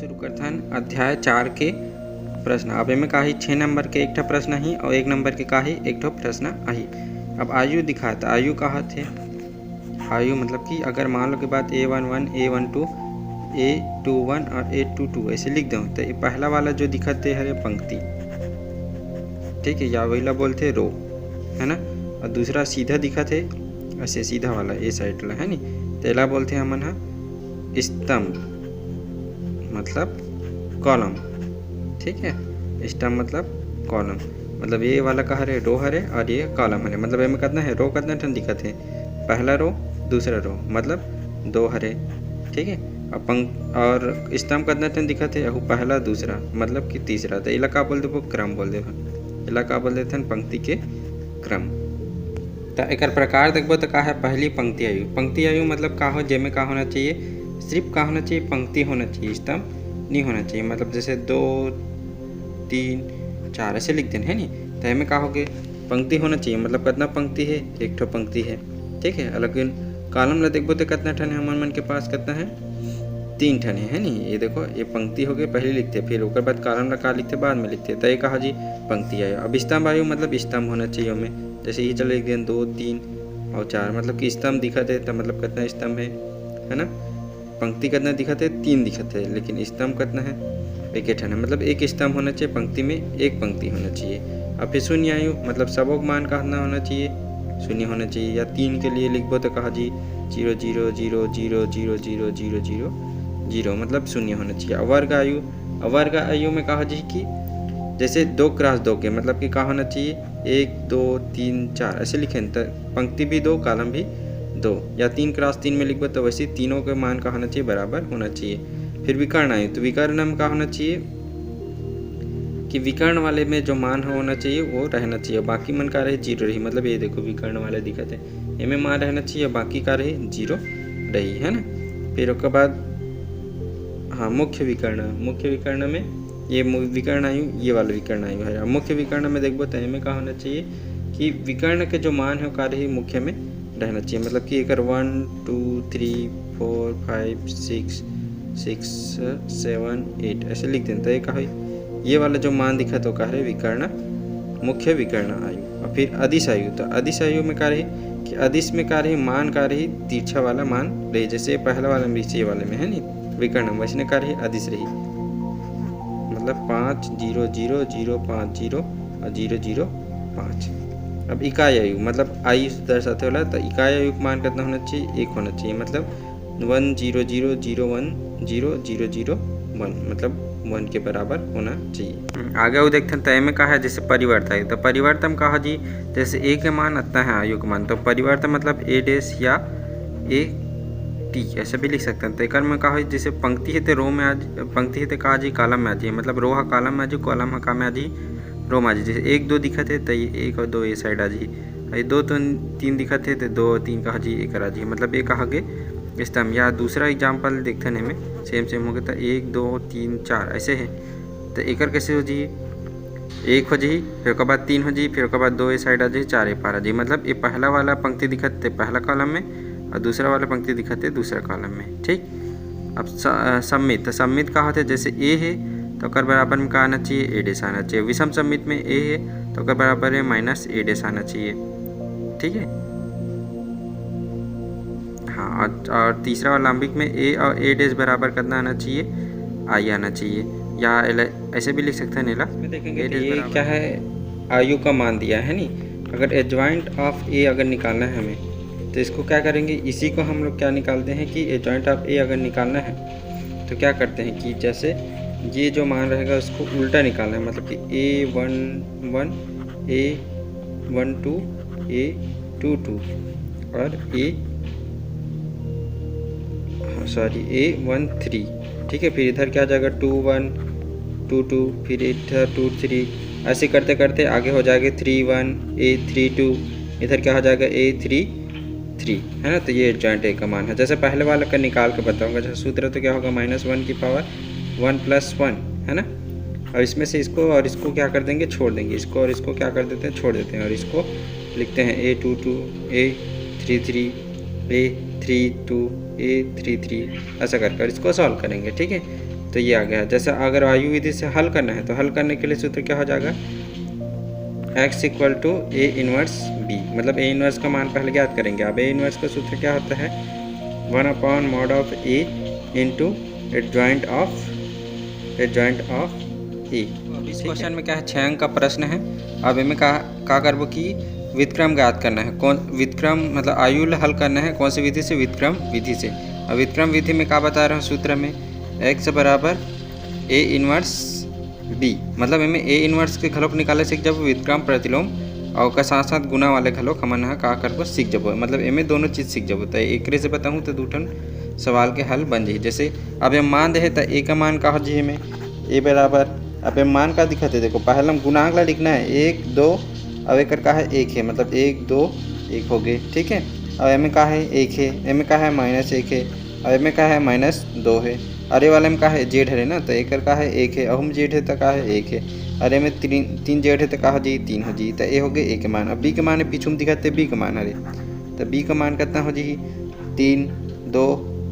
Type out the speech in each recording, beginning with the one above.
शुरू करथन अध्याय 4 के प्रश्न। अब एमे का ही 6 नंबर के एक ठो प्रश्न ही और 1 नंबर के का ही एक ठो प्रश्न आही। अब आयु दिखात आयु का थे आयु मतलब कि अगर मान लो के बाद A11 A12 A21 और A22 ऐसे लिख दो तो ये पहला वाला जो दिखाते है पंक्ति, ठीक है, या वहीला बोलते रो, है ना। और दूसरा सीधा दिखत है ऐसे सीधा वाला ए साइड ला, है नी, तेला बोलते हैं हमन हा स्तंभ मतलब कॉलम, ठीक है। स्तंभ मतलब कॉलम, मतलब ये वाला का हरे रो हरे और ये कॉलम हरे। मतलब एमे कितना है रो कितना ठन दिखत है, पहला रो दूसरा रो मतलब 2 हरे, ठीक है। और स्तंभ कितना ठन दिखत है, पहला दूसरा मतलब कि तीसरा। तो इला का बोल देबो क्रम बोल देबो, इला का बोल देथन पंक्ति के क्रम। तो एक प्रकार देखबो तो का है पहली पंक्ति आयु। पंक्ति आयु मतलब का हो, जेमे का होना चाहिए, सिर्फ का होना चाहिए पंक्ति होना चाहिए, स्तंभ नहीं होना चाहिए। मतलब जैसे 2 3 4 ऐसे लिख देना है नी, तो हमें का हो गए पंक्ति होना चाहिए। मतलब कितना पंक्ति है, एक ठो पंक्ति है, ठीक है। लेकिन कॉलम ला देखबो तो कितना ठन है, हमारे मन के पास कितना है 3 ठन है नी। ये देखो ये पंक्ति हो गए पहले लिखते, फिर उसके बाद कॉलम ला का लिखते बाद में लिखते, तो ये कहा जी पंक्ति आयु। अब स्तंभ आयु मतलब स्तंभ होना चाहिए हमें, जैसे ये चलो लिख दें 2 3 और 4 मतलब कि स्तंभ दिखत है, तो मतलब कितना स्तंभ है ना। पंक्ति कितना दिखत है 3 दिखत है, लेकिन स्तंभ कितना है एक ठन है। मतलब एक स्तंभ होना चाहिए, पंक्ति में एक पंक्ति होना चाहिए। अब फिर शून्य आयु मतलब सबों का मान कहना होना चाहिए, शून्य होना चाहिए। या 3 के लिए लिखबो तो कहा जी 0 0 0 0 0 0 0 0 0 मतलब शून्य होना चाहिए। अवर्ग आयु, अवर्ग आयु में कहा जी कि जैसे 2 क्रॉस 2 के मतलब कि का होना चाहिए 1 2 3 4 ऐसे लिखें, तो पंक्ति भी 2 कॉलम भी 2। या 3 क्रॉस 3 में लिखबो तो वैसे तीनों के मान का होना चाहिए बराबर होना चाहिए। फिर विकर्ण आयु, तो विकर्ण में का होना चाहिए कि विकर्ण वाले में जो मान होना चाहिए वो रहना चाहिए, बाकी मन का रहे 0 रही। मतलब ये देखो विकर्ण वाले दिखते हैं, इनमें मान रहना चाहिए, बाकी का रहे 0 रही, है ना। फिर उसके बाद हाँ मुख्य विकर्ण, मुख्य विकर्ण में ये विकर्ण आयु ये वाला विकर्ण आयु है। मुख्य विकर्ण में देखबो तो इनमें का होना चाहिए कि विकर्ण के जो मान है वो का रही मुख्य में रहना चाहिए। मतलब कि अगर 1 2 3 4 5 6 6 7 8 ऐसे लिख दें, तो ये का है ये वाला जो मान दिखा तो का है विकर्ण मुख्य विकर्ण आयु। और फिर अदिश आयु, तो अदिश आयु में का रही कि अदिश में का रही मान का रही तिरछा वाला मान रही, जैसे पहला वाला में ये वाले में है नी विकर्ण, वैसे का रही अदिश रही। मतलब 5 0 0 0 5 0 और 0 0 5। अब इकाई आयु मतलब आयु दर्शाते वाला, तो इकाई आयु मान कितना होना चाहिए 1 होना चाहिए। मतलब 1 0 0 0 1 0 0 0 1 मतलब 1 के बराबर होना चाहिए। आगे वो देखते हैं तय में कहा है जैसे परिवर्त आयु, तो परिवर्तन कहा जी जैसे ए के मान इतना है आयु का मान, तो परिवर्तन मतलब ए डैश या ए टी ऐसे भी लिख सकते हैं। तो एक में कहा जैसे पंक्ति है तो रो में आज, पंक्ति है तो कहा जी कॉलम में आ जाइए, मतलब रो हा कॉलम में आ जाइए, कॉलम हा का में आ जाइए, रो में आ जाइए। जैसे 1 2 दिखत है तो ये 1 और 2 ये साइड आ जाइए, 2 3 दिखत है तो 2 और 3 कहा जी एक आ जाइए, मतलब ये कहा गए स्तंभ। या दूसरा एग्जाम्पल देखते हैं हमें सेम हो गया, तो 1 2 3 4 ऐसे है, तो एक कैसे हो जाइए 1 हो जाइए, फिर उसके बाद 3 हो जाइए, फिर उसके बाद 2 ये साइड आ जाइए, 4 ये पार आ जाइए। मतलब ये पहला वाला पंक्ति दिखते पहला कॉलम में और दूसरा वाला पंक्ति दिखाते दूसरा कॉलम में, ठीक। अब सम्मित, तो सम्मित का होता है जैसे ए है तो कर बराबर में का आना चाहिए ए डैश आना चाहिए। विषम सम्मित में ए है तो कर बराबर है माइनस ए डैश आना चाहिए, ठीक है। हाँ और तीसरा वाला लंबिक में ए और ए डैश बराबर कितना आना चाहिए आई आना चाहिए, या ऐसे भी लिख सकते हैं नीला। इसमें देखेंगे ये क्या है आयु का मान दिया है नी। अगर एडजॉइंट ऑफ ए अगर निकालना है हमें तो इसको क्या करेंगे, इसी को हम लोग क्या निकालते हैं कि एडजॉइंट ऑफ ए अगर निकालना है तो क्या करते हैं कि जैसे ये जो मान रहेगा उसको उल्टा निकालना है। मतलब कि A11 A12 A22 और A13, ठीक है। फिर इधर क्या आ जाएगा 2 1 2 2, फिर इधर 2 3 ऐसे करते करते आगे हो जाएगा 3 1 A32, इधर क्या हो जाएगा A33, है ना। तो ये जॉइंट ए का मान है। जैसे पहले वाला का निकाल के बताऊंगा, जैसे सूत्र तो क्या होगा -1 की पावर 1 + 1, है ना। और इसमें से इसको और इसको क्या कर देंगे छोड़ देंगे, इसको और इसको क्या कर देते हैं छोड़ देते हैं, और इसको लिखते हैं A22 A33 A32 A33 ऐसा कर इसको सॉल्व करेंगे, ठीक है। तो ये आ गया। जैसे अगर आयु विधि से हल करना है तो हल करने के लिए सूत्र क्या हो जाएगा, x equal to A inverse B, मतलब ए इनवर्स का मान पहले ज्ञात करेंगे। अब ए इनवर्स का सूत्र क्या होता है, 1/mod of A into adjoint of A. अब इस क्वेश्चन में क्या है, 6 अंक का प्रश्न है। अब इनमें का करबो कि व्युत्क्रम ज्ञात करना है। कौन व्युत्क्रम मतलब आयु हल करना है, कौन सी विधि से, व्युत्क्रम विधि से। अब व्युत्क्रम विधि में क्या बता रहा हूँ सूत्र में, x बराबर ए इनवर्स बी, मतलब इनमें ए इनवर्स के घलोक निकाले सीख जब व्युत्क्रम प्रतिलोम और का साथ साथ गुना वाले घलोक हमन हा का करबो सीख जबो, मतलब इनमें दोनों चीज़ सीख जबो। तो एक से बताऊँ तो दूठन सवाल के हल बन जाए। जैसे अब ये मान दे तो ए का मान का हो जी में ए बराबर, अब ये मान का दिखते देखो, पहले हम गुणांक ला लिखना है 1 2, अब एक का है 1 है, मतलब 1 2 1 हो गए, ठीक है। अब एम का है 1 है, एम का है -1 है, अब एम का है -2 है, अरे वाले में का है जेड है ना, तो एक का है 1 है, अहम जेड है तो का है 1 है, अरे में 3 जेड है तो का हो जी 3 हो जी, तो ए हो गए ए के मान। अब बी के मान पीछू में दिखाते बी का मान, अरे तो बी का मान कितना हो जी 3 2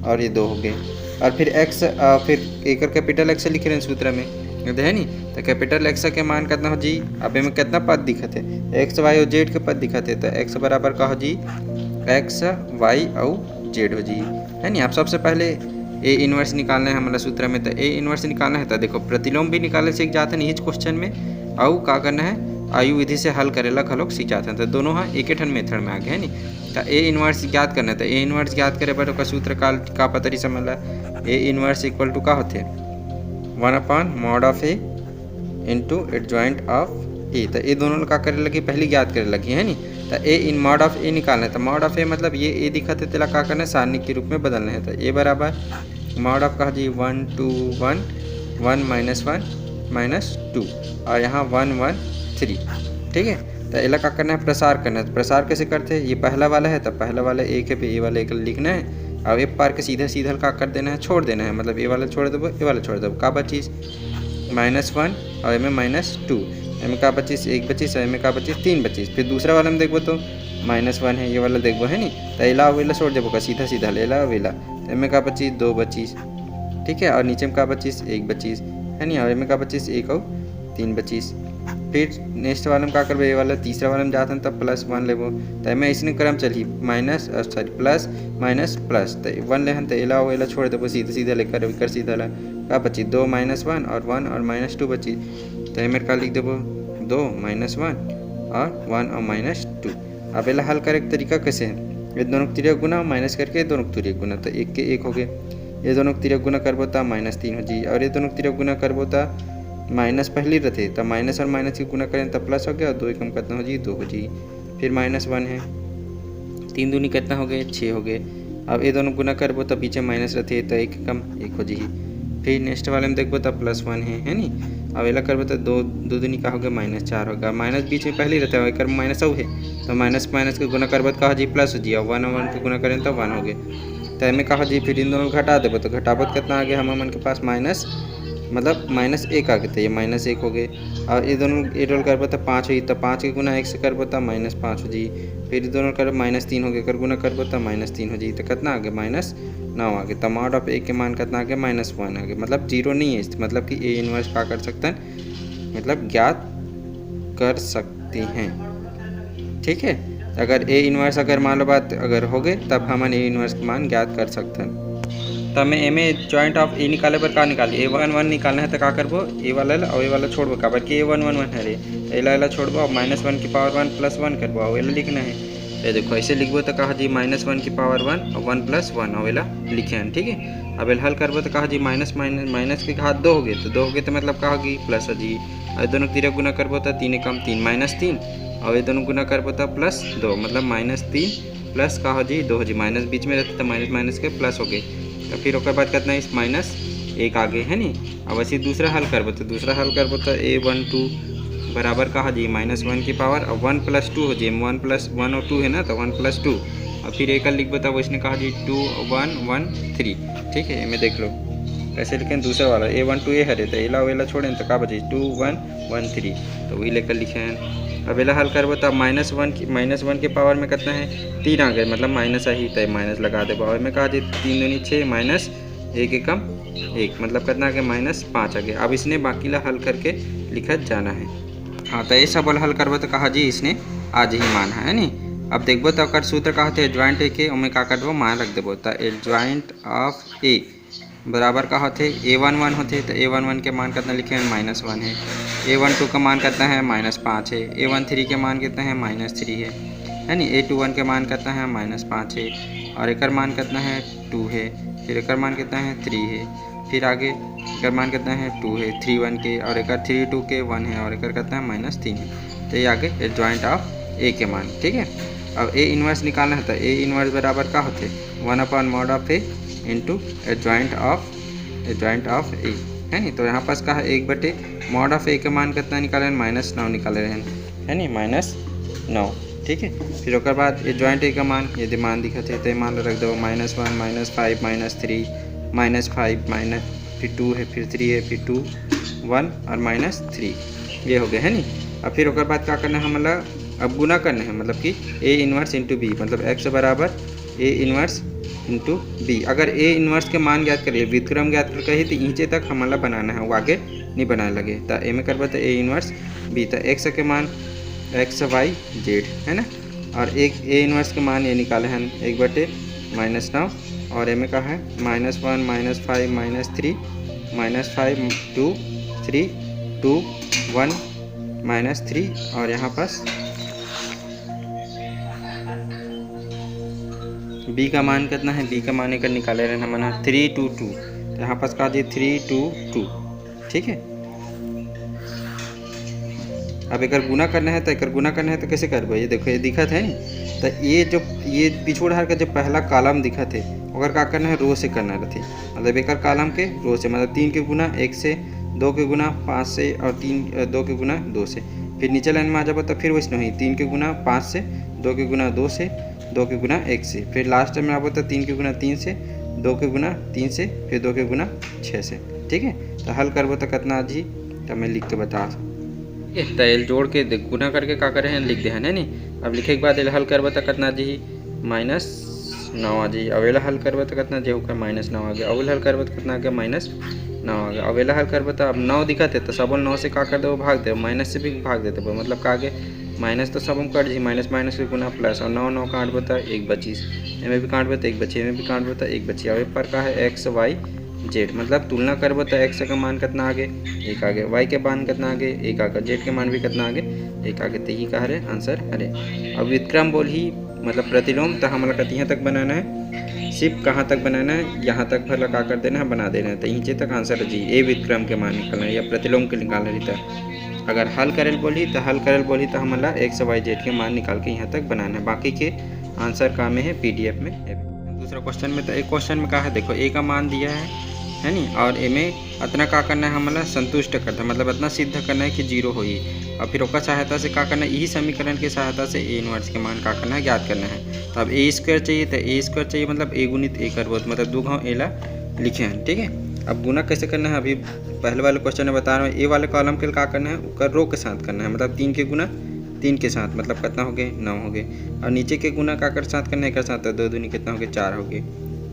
और ये 2 हो गए। और फिर एक्स, फिर एक कैपिटल एक्स लिख रहे हैं सूत्र में है नी, तो कैपिटल एक्स के मान कितना हो जी, अब में कितना पद दिखते, एक्स वाई और जेड के पद दिखते, तो एक्स बराबर का हो जी एक्स वाई और जेड हो जी, है नी। आप सबसे पहले ए इनवर्स निकालना है हमारा सूत्र में, तो ए इनवर्स निकालना है तो देखो प्रतिलोम भी निकाले सीख जाते हैं इस क्वेश्चन में, और का करना है आयु विधि से हल करेला खलोक सीख जाते हैं, तो दोनों हाँ एक ठन मेथड में आ गए है नी। तो ए इनवर्स ज्ञात करना है, तो ए इनवर्स ज्ञात करे पर ओकर सूत्र का पतरी समझ ला, ए इनवर्स इक्वल टू का होते 1/mod of A into adjoint of A. तो ए दोनों का करे लगी पहले ज्ञात करे लगी है नी। तो ए इन मॉड ऑफ ए निकालना है, तो मॉड ऑफ ए मतलब ये ए दिखाते तेला का करना है सारणी के रूप में बदलना है, तो ए बराबर मॉड ऑफ कहा जी 1 2 1 1 -1 -2 और यहाँ 1 1 3, ठीक है। तो एला का करना है प्रसार करना है, तो प्रसार कैसे करते हैं, ये पहला वाला है तो पहला वाला एक है पे ए वाला एक लिखना है, और एक पार के सीधा सीधा का कर देना है, छोड़ देना है, मतलब ए वाला छोड़ दो ए वाला छोड़ दो, का बचीस -1 और एम -2, एम का बचीस 1 बचीस और एम का बचीस 3 बचीस। फिर दूसरा वाला में देखो तो -1 है, ये वाला देखो है नी, तो एला वेला छोड़ देबो का सीधा सीधा लेला वेला, एम का बचीस 2 बचीस, ठीक है, और नीचे में का बचीस 1 बचीस है नी, और एम का बचीस 1 और 3 बचीस। फिर नेक्स्ट वाले में का करबे, ये वाला तीसरा वाले में जाते हैं तब +1 लेबो, तो मैं इसने क्रम चली प्लस माइनस प्लस, तो 1 लेहन तो एला वेला छोड़ देबो सीधा सीधा लेकर कर सीधा ला का बची 2 -1 और 1 और -2 बची, तो एम का लिख देबो 2 -1 और 1 और -2। अब एला हल करे तरीका कैसे है, ये दोनों तिरक गुना माइनस करके दोनों तिरक गुना, तो 1 के 1 हो गए, ये दोनों तिरक गुना करबो तो -3 हो जी, और ये दोनों तिरक गुना करबो तो माइनस पहले रहते, तो माइनस और माइनस की गुना करें तो प्लस हो गया, और 2 एकम कितना हो जी 2 हो जी। फिर -1 है, 3 दूनी कितना हो गए 6 हो गए, अब ये दोनों गुना करबो तो पीछे माइनस रहते तो 1 कम 1 हो जी। फिर नेक्स्ट वाले में देखो तो +1 है नी, अब एला करबो तो 2 दूनी का हो गया -4 होगा, माइनस बीच में पहले रहता है एक माइनस है, तो माइनस माइनस के गुना करबो तो कहा जी प्लस हो जी, और 1 और 1 के गुना करें तो 1 हो गए, तो एम कहा जी। फिर इन दोनों घटा देबो तो घटाबो कितना आ गया हम मन के पास माइनस, मतलब -1 आ गए, तो ये -1 हो गए, और ये दोनों ए रोल करबो तो 5 हुई, तो 5 के गुना 1 से करबो तो -5 हो जी। फिर दोनों कर -3 हो गए, कर गुना करबो तो -3 हो जी, तो कितना आ गया -9 आ गया। तो मॉड ऑफ ए के मान कितना आ गया -1 आ गया, मतलब 0 नहीं है, मतलब कि ए इनवर्स का कर सकते हैं, मतलब ज्ञात कर सकते हैं, ठीक है। अगर ए इनवर्स अगर मान लो बात अगर हो गए तब हम ए इनवर्स का मान ज्ञात कर सकते हैं। तो हमें एम ए जॉइंट ऑफ ए निकाले पर का निकालिए, A1 1 निकालना है तो का करबो ए वाला और ए वाला छोड़बो, का बल्कि A1 1 1 है रे, एला छोड़बो और -1 की पावर 1 +1 करबो, और एला लिखना है, ये देखो ऐसे लिखबो तो कहा जी -1 की पावर 1 और 1 + 1 और एला लिखे हैं, ठीक है। अब एला हल करबो तो कहा जी माइनस के घात 2 हो गए, तो 2 हो गए तो मतलब का होगी प्लस हो जी, और दोनों तिरक गुना करबो तो 3 कम 3 -3, और ये दोनों गुना करबो तो +2 मतलब -3 प्लस का हो जी 2 हो जी, माइनस बीच में रहते तो माइनस के प्लस हो गए, तो फिर ओकर बाद कितना इस -1 आगे है नी। अब वैसे दूसरा हल करबो तो A1 2 बराबर कहा जी -1 की पावर और 1 + 2 हो जी, 1 + 1 और 2 है ना, तो 1 + 2, और फिर एक लिख बताओ इसने कहा जी 2 1 1 3, ठीक है। मैं देख लो कैसे लिखें, दूसरा वाला A1 2 ए हरे, तो एला वेला छोड़ें तो का बचे 2 1 1 3, तो वही लेकर लिखे हैं। अब एला हल करबो तो -1 के पावर में कितना है 3 आ गए, मतलब माइनस आई, तो माइनस लगा देबो, और मैं कहा जी 3 दूनी 6 -1 एकम 1 मतलब कितना आ गया -5 आ गया। अब इसने बाकी ला हल करके लिखत जाना है। हाँ तो ये सब हल करबो तो कहा जी इसने आज ही मान है नी। अब देखबो तो अकर सूत्र का होते एडजॉइंट ए के उमें का करबो मान रख देबो तो एडजॉइंट ऑफ ए बराबर का होते A11 होते तो A11 के मान कितना लिखे हैं -1 है। A12 का मान कितना है -5 है। A13 के मान कितना है -3 है नी। A21 के मान कितना है -5 है और एक मान कितना है 2 है। फिर एक मान कितना है 3 है। फिर आगे एक मान कितना है 2 है 3 1 के और एक 3 2 के 1 है और एक कितना है -3 है। तो ये आगे एडजॉइंट ऑफ ए के मान ठीक है। अब ए इन्वर्स निकालना है तो ए इन्वर्स बराबर का होते 1/mod of A into adjoint of A है नी। तो यहाँ पास का है 1/mod ऑफ ए के मान कितना निकाले हैं -9 निकाले हैं है नी -9 ठीक है। फिर उसके बाद एडजॉइंट ए का मान यदि मान दिखते तो मान रख दो -1 -5 -3 -5 फिर 2 है फिर 3 है फिर 2 1 और -3 ये हो गया है नी। अब फिर उसके बाद क्या करना है हमारा अब गुना करना है मतलब कि ए इन्वर्स इंटू बी मतलब x बराबर ए इन्वर्स इंटू बी। अगर ए इन्वर्स के मान ज्ञात करिए व्युत्क्रम ज्ञात कर कही तो नीचे तक हमारा बनाना है वो आगे नहीं बनाने लगे। तो ए में करबो तो ए इन्वर्स बी तो x के मान x y z है ना। और एक ए इन्वर्स के मान ये निकाले हैं 1/-9 और ए में का है -1 -5 -3 -5 2 3 2 1 -3 और यहाँ पास बी का मान कितना है बी का मान एक निकाले रहना मना 3 2 2 तो यहाँ पास का जी 3 2 2 ठीक है। अब एक गुना करना है तो एक गुना करना है तो कैसे करबो ये देखो ये दिखत है नी। तो ये पिछोड़ हार का जो पहला कॉलम दिखत है अगर का करना है रो से करना रहती मतलब एक कॉलम के रो से मतलब 3 के गुना 1 से 2 के गुना 5 से और 2 के गुना 2 से। फिर नीचे लाइन में आ जाबो तो फिर वैसे नहीं 3 के गुना 5 से 2 के गुना 2 से 2 के गुना 1 से। फिर लास्ट में आबो तो 3 के गुना 3 से 2 के गुना 3 से फिर 2 के गुना 6 से ठीक है। तो हल करबो तो कितना जी तो मैं लिख के बता तो एल जोड़ के गुना करके का करे हैं लिख दे है नी। अब लिखे के बाद एल हल करबो तो कितना जी -9 आ जी। अब एला हल करबो तो कितना जे होकर -9 आ गया। अब हल करबो तो कितना आ गया -9 आ गया। अब एला हल करबो तो अब 9 दिखत है तो सब 9 से का कर दो भाग दे माइनस से भी भाग देते मतलब का आगे माइनस तो सब हम कट जी माइनस के गुना प्लस और 9 काटबो तो 1 बची एमें भी काटबो तो 1 बची एमें भी काटबो तो 1 बची। अब पर का है x y z मतलब तुलना करबो तो x का मान कितना आगे 1 आगे y के मान कितना आगे 1 आगे z के मान भी कितना आगे 1 आगे। तो ही का है आंसर अरे। अब व्युत्क्रम बोल ही मतलब प्रतिलोम तो हमारा कत यहाँ तक बनाना है सिर्फ कहाँ तक बनाना है यहाँ तक भला का कर देना है बना देना है। तो नीचे तक आंसर जी ए व्युत्क्रम के मान निकालना है या प्रतिलोम के निकालना रहता। अगर हल करल बोली तो हमारा x y z के मान निकाल के यहाँ तक बनाना है। बाकी के आंसर का में है PDF में है। दूसरा क्वेश्चन में तो एक क्वेश्चन में कहा है देखो a का मान दिया है नी और ए में इतना का करना है हमारा संतुष्ट करना मतलब इतना सिद्ध करना है कि 0 हो ही। और फिर ओकर सहायता से का करना है यही समीकरण के सहायता से ए इन्वर्स के मान का करना है ज्ञात करना है। तो अब a² चाहिए तो a² चाहिए मतलब a गुणित a करबो मतलब 2 घाव एला लिखे हैं ठीक है। अब गुना कैसे करना है अभी पहले वाले क्वेश्चन में बता रहा हूँ। ए वाले कॉलम के क्या करना है उसका रो के साथ करना है मतलब 3 के गुना 3 के साथ मतलब कितना हो गए 9 हो गए। और नीचे के गुना का कर साथ करना है एक साथ 2 दूनी कितना हो गए 4 हो गए।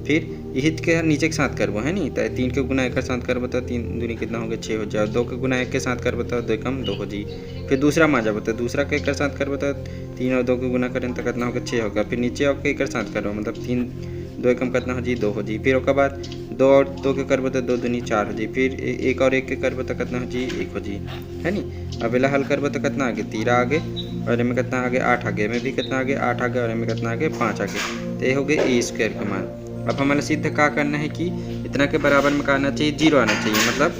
फिर यही के नीचे के साथ करबो है नी तो 3 के गुना 1 के साथ करबो तो 3 दूनी कितना हो गए 6 हो जाए। 2 के गुना 1 के साथ करबो तो 2 कम 2 हो जी। फिर दूसरा में आ जाबो तो दूसरा के 1 के साथ करबो तो 3 और 2 के गुना करें तो कितना हो गया 6 होगा। फिर नीचे और के 1 के साथ करबो मतलब 3 2 कम कितना हो जी 2 हो जी। फिर उसके बाद 2 और 2 के करबो तो 2 दूनी 4 हो जी। फिर 1 और 1 के करबो तो कितना हो जी 1 हो जी है नी। अब एला हल करबो तो कितना आगे 13 आगे और इनमें कितना आगे 8 आगे में भी कितना आगे 8 आगे और इनमें कितना आगे 5 आगे। तो ये हो गए a² का मान। अब हमारा सिद्ध क्या करना है कि इतना के बराबर में आना चाहिए 0 आना चाहिए मतलब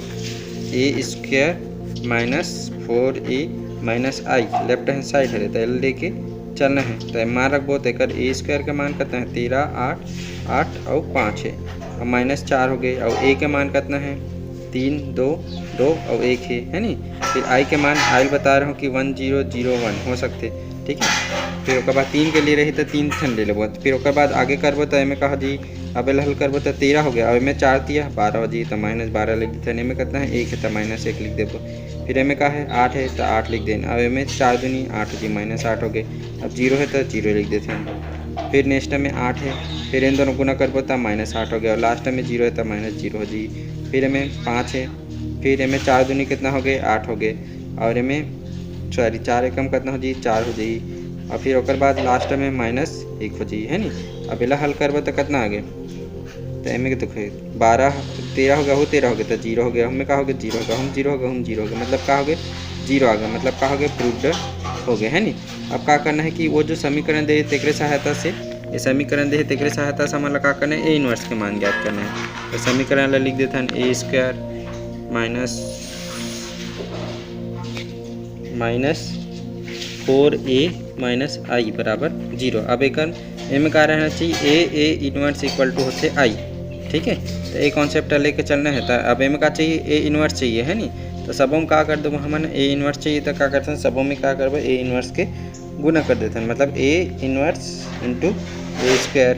a² -4a -i left hand side है तो एल लेके चलना है। तो मान रखबो तो एक a² का मान कितना है 13 8 8 और 5 है और -4 हो गए। और a के मान कितना है 3 2 2 और 1 है नी। फिर i के मान आई बता रहा हूँ कि 1 0 0 1 हो सकते ठीक है। फिर उसके बाद 3 के लिए रही तो 3 ठन ले लेबो। फिर उसके बाद आगे करबो तो एमें कहा जी अब हल करबो तो 13 हो गया और एमें 4 दिया 12 हो जी तो -12 लिख देते हैं। एमें कितना है 1 है तो -1 लिख देबो। फिर एमें का है 8 है तो 8 लिख देना। अब एमें 4 दूनी 8 जी -8 हो गए। अब 0 है तो 0 लिख देते हैं फिर नेक्स्ट में 8 है, फिर इन दोनों गुना करबो तब -8 हो गया और लास्ट में 0 है तब -0 हो जी। फिर इनमें 5 है, फिर इनमें 4 दूनी कितना हो गए 8 हो गए और इनमें सॉरी 4 एकम कितना हो जी 4 हो जाई और फिर ओकर बाद लास्ट में -1 हो जी है नी। अब इला हल करबो तो कितना आ गए तो इनमें देखो 12 13 हो गया हो 13 हो गया तो 0 हो गया, हमें का हो गया 0 हो गया, हम 0 हो गया हम 0 हो गया मतलब का हो गया 0 आ गया, मतलब का हो गया प्रूव्ड हो गया है नी। अब क्या करना है कि वो जो समीकरण दे तेकरे सहायता से ये समीकरण दे तेकरे सहायता से हमारा क्या करना है ए इनवर्स के मान ज्ञात करना है। तो समीकरण ला लिख देते हैं ए स्क्वायर माइनस 4a माइनस आई बराबर 0। अब एक में क्या रहना चाहिए ए इनवर्स इक्वल टू होते आई, ठीक है। तो ये कॉन्सेप्ट लेके चलना है। तो अब में क्या चाहिए ए इनवर्स चाहिए है नी। तो सबों में क्या कर दो हमने ए इनवर्स चाहिए तो क्या करते हैं सबों में क्या करबो ए इनवर्स के गुना कर देते हैं, मतलब A inverse into A square.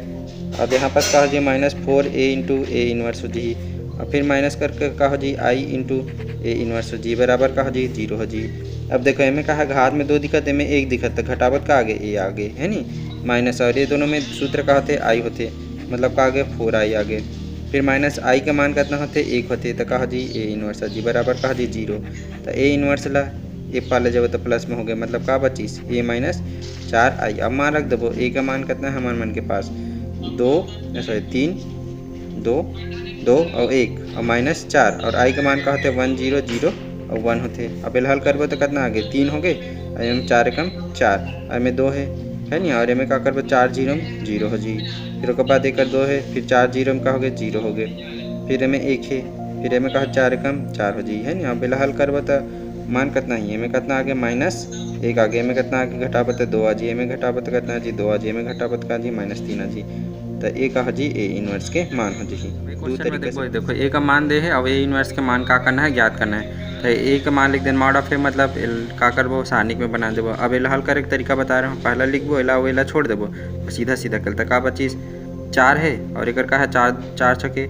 अब यहाँ पास का हो जी -4a इंटू ए इनवर्स हो जी और फिर माइनस करके का हो जी आई इंटू ए इनवर्स हो जी बराबर का हो जी 0 हो जी। अब देखो इनमें कहा घात में 2 दिक्कत इनमें 1 दिक्कत तो घटावत का आगे ए आगे है नी माइनस और ये दोनों में सूत्र का होते आई होते मतलब का आगे 4i आगे। फिर माइनस आई के मान कितना होते 1 होते तो कहा जी ए इनवर्स जी बराबर कहा जी 0। तो ए इनवर्स ला ए पाले जब तो प्लस में हो गया मतलब का बचीस ए -4i। अब मान रख देवो ए का मान कितना है हमारे मन के पास 2 सॉरी 3 2 और 1 और -4 और आई का मान का होते 1 0 0 और 1 होते। अब हल करबो तो कितना आगे 3 हो गए और इनमें 4 एकम 4 और में 2 है नी और इनमें क्या करबो 4 0 0 हो जी। फिर उसके बाद एक 2 है फिर 4 0 में का हो गए 0 हो गए फिर इनमें 1 है फिर इनमें कहा 4 एकम 4 हो जी है नी। अब हल करबो तो मान कितना ही में कितना आगे -1 आगे में कितना आगे घटाबो तो 2 आ जी में घटाबो तो कितना जी 2 आ जी में घटाबो तो का जी -3 आ जी। तो ए का जी ए इनवर्स के मान हो जी। दो तरीके से देखो ए का मान दे है अब ए इनवर्स के मान का करना है ज्ञात करना है। तो ए का मान लिख दें मॉड ऑफ ए मतलब का करबो सारणिक में बना देबो। अब एला हल करे के तरीका बता रहे हूँ पहला लिखबो एला छोड़ देबो सीधा सीधा कल तक का बचीस 4 है और एक का है 4 छके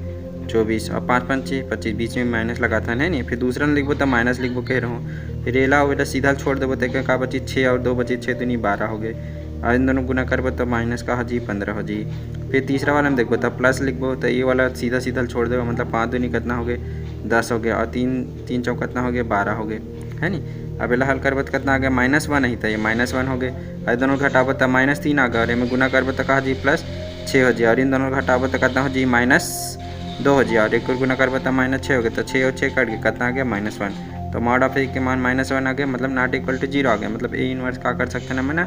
24 और 5 5 25 बीच में माइनस लगाता है नहीं। फिर दूसरा लिखबो तो माइनस लिखबो कह रहा हूँ फिर एला वेला सीधा छोड़ देबो तो का बची 6 और 2 बची 6 दूनी 12 हो गए और इन दोनों गुना करबो तो माइनस का हो जी 15 हो जी। फिर तीसरा वाला में देखबो तो प्लस लिखबो तो ये वाला सीधा सीधा छोड़ देबो मतलब 5 दूनी कितना हो गए 10 हो गया और 3 चौक कितना हो गया 12 हो गए है नी। अब एला हल करबो तो कितना आ गया -1 ही था ये -1 हो गए और दोनों घटाबो तो -3 आ गया और इनमें गुना करबो तो कहा जी +6 हो जी और इन दोनों घटाबो तो कितना हो जी -2 हो जी और एक गुना करबो तो -6 हो गया तो 6 और 6 कट गया कितना आ गया -1। तो मॉड ऑफ ए के मान -1 आ गया मतलब नॉट इक्वल टू 0 आ गया मतलब ए इनवर्स का कर सकते हैं मैंने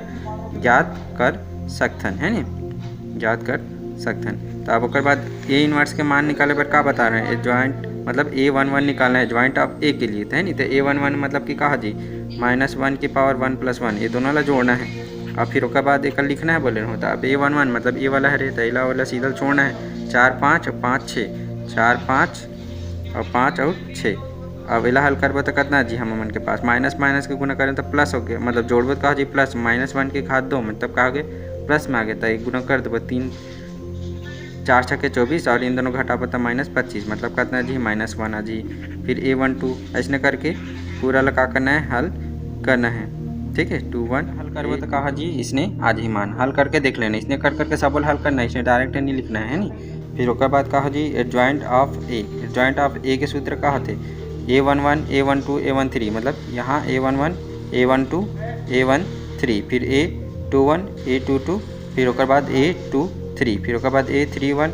ज्ञात कर सकते हैं है नी ज्ञात कर सकते हैं। तो अब उसके बाद ए इनवर्स के मान निकाले पर क्या बता रहे हैं ज्वाइंट मतलब A11 निकालना है ज्वाइंट ऑफ ए के लिए है नी। तो A11 मतलब कि कहा जी -1 की पावर 1 + 1 ये दोनों ला जोड़ना है और फिर उसके बाद एक लिखना है बोले होता अब A11 मतलब ए वाला है रे तो एला वाला सीधा छोड़ना है 4 5 और 5 6 4 5 और 5 और 6। अब एला हल करबो तो कितना जी हम मन के पास माइनस के गुना करें तो प्लस हो गया मतलब जोड़बो तो कहा जी प्लस -1 के घात 2 मतलब कहा गए प्लस में आ गया तो एक गुना कर देबो 3 4 छके 24 और इन दोनों घटाबो तो -25 मतलब कितना जी -1 आ जी। फिर A12 ऐसे करके पूरा लगा करना है हल करना है ठीक है 2 1 हल करबो तो कहा जी इसने आज ही मान हल करके देख लेना इसने कर करके सब हल करना है इसने डायरेक्ट नहीं लिखना है नी। फिर उसके बाद कहा जी ज्वाइंट ऑफ ए के सूत्र का होते A11 A12 A13 मतलब यहाँ A11 A12 A13 फिर A21 A22 फिर उसके बाद A23 फिर उसके बाद A31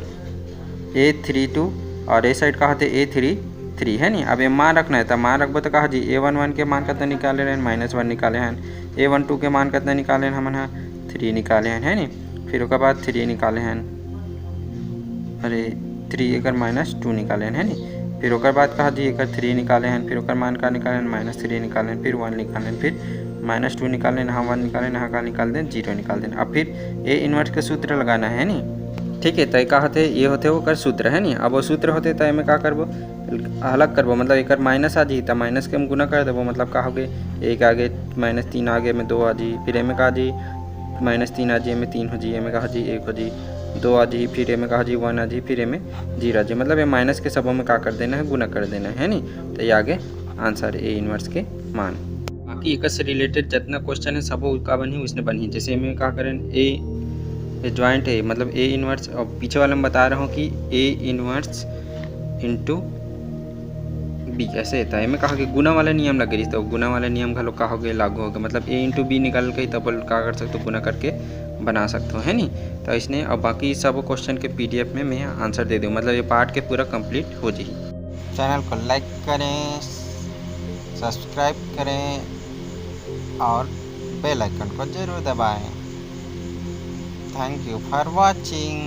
A32 और ए साइड का होते A33 है नी। अब ये मान रखना है तो मान रखबो तो कहा जी A11 के मान कितना निकाले हैं -1 निकाले हैं A12 के मान कितना निकाले हैं हम 3 निकाले हैं है नी। फिर उसके बाद 3 निकाले हैं अरे 3 एक -2 निकाले हैं नी। फिर उसके बाद कहा जी एक 3 निकाले हैं फिर उसका मान का निकाले -3 निकाले फिर 1 निकाले फिर -2 निकाले यहाँ 1 निकाले यहाँ का निकाल दें 0 निकाल दें। अब फिर ए इनवर्स का सूत्र लगाना है नी ठीक है। तो का होते ये होते वो कर सूत्र है नी। अब वो सूत्र होते तो में का करबो अलग करबो मतलब एक माइनस आ जी तो माइनस के हम गुना कर देबो मतलब का हो गए एक आगे -3 आगे में 2 आ जी फिर एम का जी -3 आ जी में 3 हो जी एम का जी 1 हो जी 2 आ जी फिर एम कहा जी 1 आ जी फिर एम 0 आ जी मतलब ये माइनस के सबों में का कर देना है गुना कर देना है नी। तो ये आगे आंसर ए इनवर्स के मान। बाकी एक से रिलेटेड जितना क्वेश्चन है सब का बनी उसने बनी जैसे में का करें ये ज्वाइंट है, मतलब ए इनवर्स, और पीछे वाला मैं बता रहा हूँ कि ए इनवर्स इंटू बी ऐसे होता है। मैं कहा कि गुना वाला नियम लगे रही, तो गुना वाला नियम घलो का हो गए लागू हो गए, मतलब ए इंटू बी निकाल के तब का कर सकते हो, गुना करके बना सकते हो, है नहीं। तो इसने अब बाकी सब क्वेश्चन के PDF में मैं आंसर दे दूँ, मतलब ये पार्ट के पूरा कंप्लीट हो जाए। चैनल को लाइक करें, सब्सक्राइब करें और बेल आइकन को जरूर दबाएं। Thank you for watching.